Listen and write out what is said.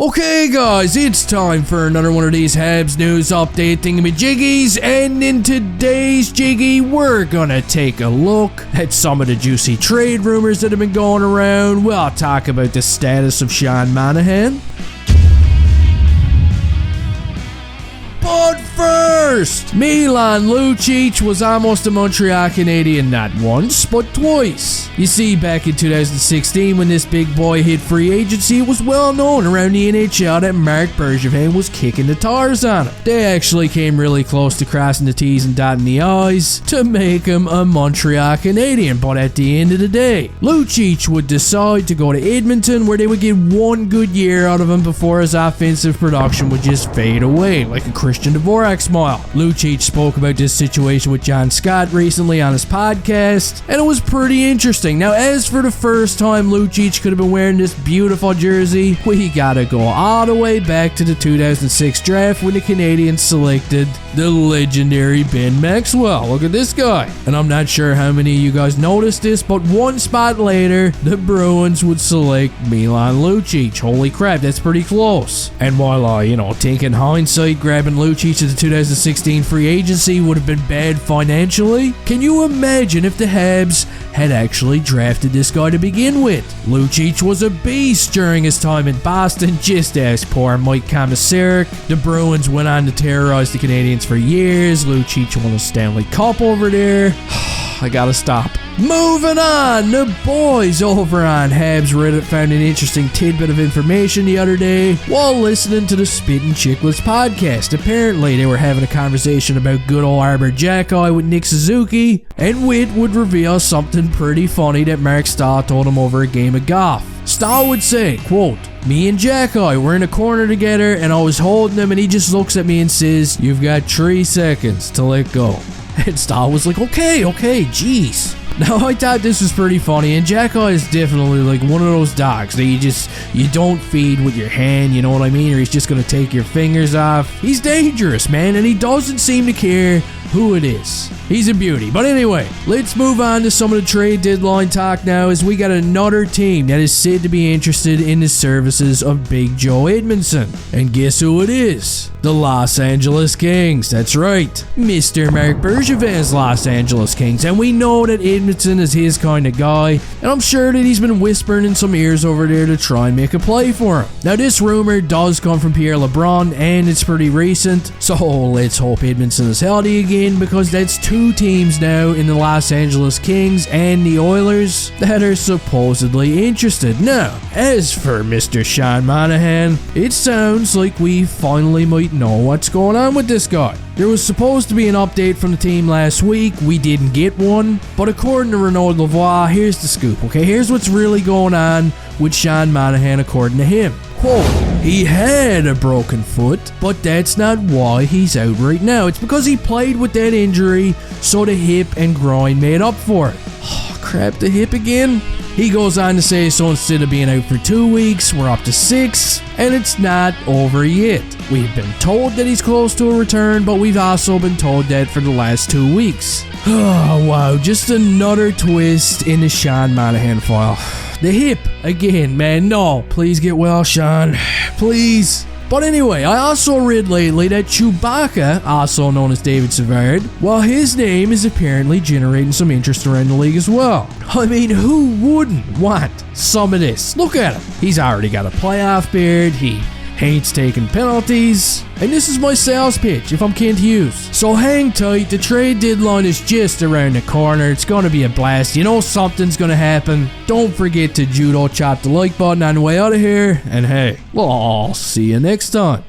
Okay guys, it's time for another one of these Habs news update thingymajiggys, and in today's jiggy, we're gonna take a look at some of the juicy trade rumors that have been going around. We'll talk about the status of Monahan. But first, Milan Lucic was almost a Montreal Canadien not once, but twice. You see, back in 2016 when this big boy hit free agency, it was well known around the NHL that Marc was kicking the tires on him. They actually came really close to crossing the T's and dotting the I's to make him a Montreal Canadien, but at the end of the day, Lucic would decide to go to Edmonton, where they would get one good year out of him before his offensive production would just fade away like a Christian Dvorak smile. Lucic spoke about this situation with John Scott recently on his podcast, and it was pretty interesting. Now, as for the first time Lucic could have been wearing this beautiful jersey, we gotta go all the way back to the 2006 draft when the Canadiens selected the legendary Ben Maxwell. Look at this guy. And I'm not sure how many of you guys noticed this, but one spot later, the Bruins would select Milan Lucic. Holy crap, that's pretty close. And while I, think in hindsight, grabbing Lucic at the 2016 free agency would have been bad financially, can you imagine if the Habs had actually drafted this guy to begin with? Lucic was a beast during his time in Boston, just as poor Mike Komisarek. The Bruins went on to terrorize the Canadiens for years. Lucic won a Stanley Cup over there. I gotta stop. Moving on, the boys over on Habs Reddit found an interesting tidbit of information the other day while listening to the Spittin' Chicklets podcast. Apparently, they were having a conversation about good old Arber Xhekaj with Nick Suzuki, and Wit would reveal something pretty funny that Marc Staal told him over a game of golf. Staal would say, quote, "Me and Xhekaj were in a corner together, and I was holding him, and he just looks at me and says, 'You've got 3 seconds to let go.'" And Staal was like, okay, jeez. Now, I thought this was pretty funny, and Xhekaj is definitely like one of those dogs that you don't feed with your hand, you know what I mean, or he's just gonna take your fingers off. He's dangerous, man, and he doesn't seem to care who it is. He's a beauty. But anyway, let's move on to some of the trade deadline talk now, as we got another team that is said to be interested in the services of Big Joe Edmondson. And guess who it is? The Los Angeles Kings. That's right, Mr. Marc Bergevin's Los Angeles Kings. And we know that Edmondson is his kind of guy, and I'm sure that he's been whispering in some ears over there to try and make a play for him. Now, this rumor does come from Pierre LeBrun, and it's pretty recent, so let's hope Edmondson is healthy again, because that's 2 teams now in the Los Angeles Kings and the Oilers that are supposedly interested. Now, as for Mr. Monahan, it sounds like we finally might know what's going on with this guy. There was supposed to be an update from the team last week. We didn't get one, but according to Renaud Lavoie, here's the scoop, okay? Here's what's really going on with Monahan according to him. Quote, "He had a broken foot, but that's not why he's out right now. It's because he played with that injury, so the hip and groin made up for it." Oh, crap, the hip again? He goes on to say, so instead of being out for 2 weeks, we're up to 6, and it's not over yet. We've been told that he's close to a return, but we've also been told that for the last 2 weeks. Oh, wow, just another twist in the Monahan file. The hip again, man. No, please get well, Sean. Please. But anyway, I also read lately that Chewbacca, also known as David Savard, well, his name is apparently generating some interest around the league as well. I mean, who wouldn't want some of this? Look at him. He's already got a playoff beard. He hates taking penalties. And this is my sales pitch if I'm Kent Hughes. So hang tight, the trade deadline is just around the corner. It's gonna be a blast. You know something's gonna happen. Don't forget to judo chop the like button on the way out of here. And hey, we'll all see you next time.